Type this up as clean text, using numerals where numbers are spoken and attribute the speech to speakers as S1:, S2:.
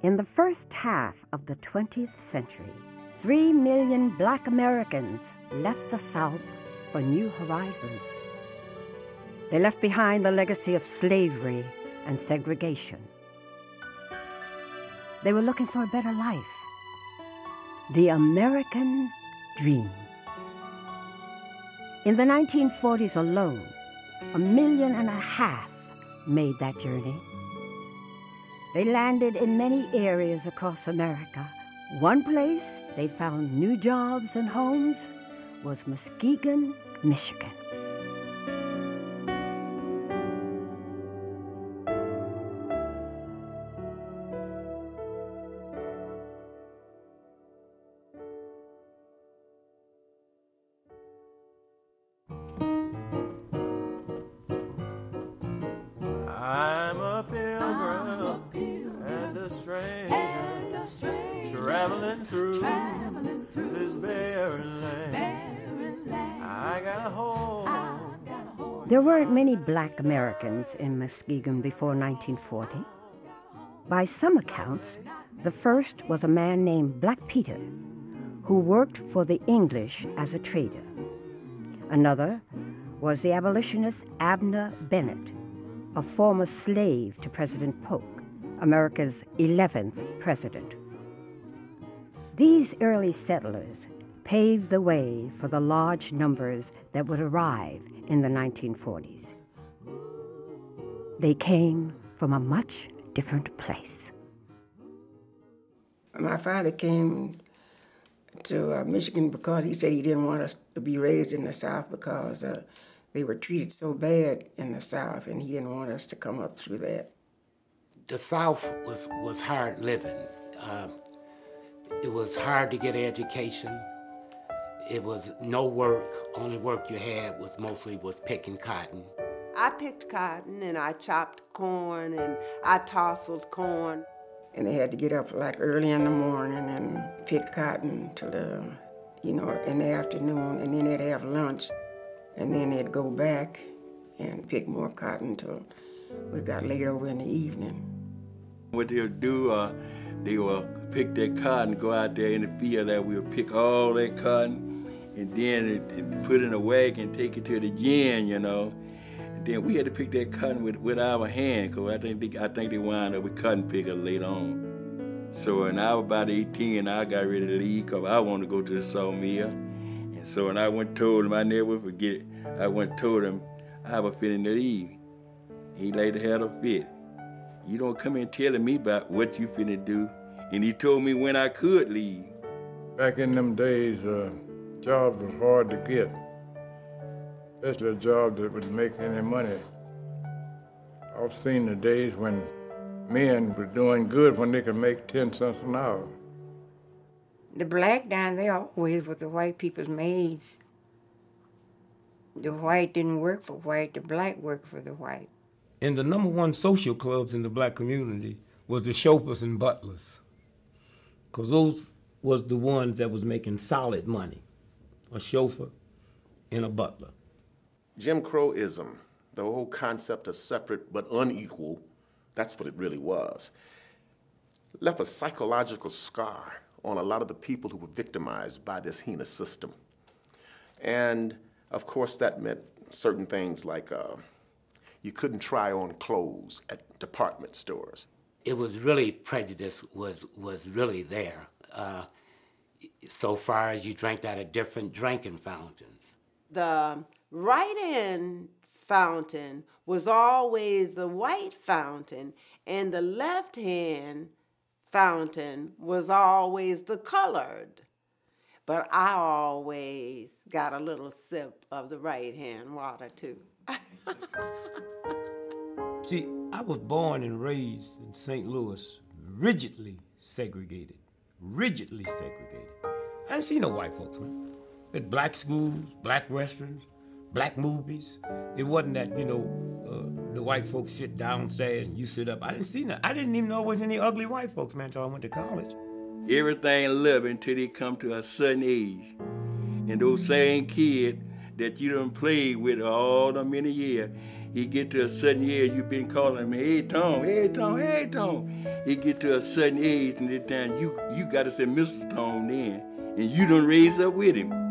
S1: In the first half of the 20th century, 3 million Black Americans left the South for new horizons. They left behind the legacy of slavery and segregation. They were looking for a better life. The American dream. In the 1940s alone, 1.5 million made that journey. They landed in many areas across America. One place they found new jobs and homes was Muskegon, Michigan.
S2: I'm a pilgrim and a stranger, traveling through this barren land. I got a home.
S1: There weren't many Black Americans in Muskegon before 1940. By some accounts, the first was a man named Black Peter, who worked for the English as a trader. Another was the abolitionist Abner Bennett, a former slave to President Polk, America's 11th president. These early settlers paved the way for the large numbers that would arrive in the 1940s. They came from a much different place.
S3: My father came to Michigan because he said he didn't want us to be raised in the South because they were treated so bad in the South, and he didn't want us to come up through that.
S4: The South was hard living. It was hard to get education. It was no work. Only work you had was mostly picking cotton.
S5: I picked cotton, and I chopped corn, and I tousled corn.
S3: And they had to get up like early in the morning and pick cotton till in the afternoon, and then they'd have lunch. And then they'd go back and pick more cotton till we got late over in the evening.
S6: What they'll do, they will pick that cotton, go out there in the field, and we'll pick all that cotton, and then put it in a wagon and take it to the gin, And then we had to pick that cotton with our hand, because I think they wound up with cotton pickers later on. So when I was about 18, I got ready to leave because I wanted to go to the sawmill. So when I went and told him, I never forget it, I went and told him I have a feeling to leave. He later had a fit. You don't come in telling me about what you finna do. And he told me when I could leave.
S7: Back in them days, jobs was hard to get, especially a job that would make any money. I've seen the days when men were doing good when they could make 10 cents an hour.
S3: The black down there always was the white people's maids. The white didn't work for white, the black worked for the white.
S8: And the #1 social clubs in the black community was the chauffeurs and butlers, because those was the ones that was making solid money, a chauffeur and a butler.
S9: Jim Crowism, the whole concept of separate but unequal, that's what it really was, left a psychological scar on a lot of the people who were victimized by this heinous system. And of course that meant certain things like you couldn't try on clothes at department stores.
S4: It was really, prejudice was really there. So far as you drank out of different drinking fountains.
S5: The right-hand fountain was always the white fountain, and the left-hand fountain was always the colored. But I always got a little sip of the right-hand water, too.
S8: See, I was born and raised in St. Louis, rigidly segregated. Rigidly segregated. I didn't see no white folks, man. We had black schools, black restaurants, black movies. It wasn't that, the white folks sit downstairs and you sit up. I didn't see that. I didn't even know there was any ugly white folks, man, until I went to college.
S6: Everything love until they come to a certain age. And those same kids that you done played with all the many years, He get to a certain age, you've been calling him, hey, Tom, hey, Tom, hey, Tom. He get to a certain age, and this time you got to say Mr. Tom then, and you done raise up with him.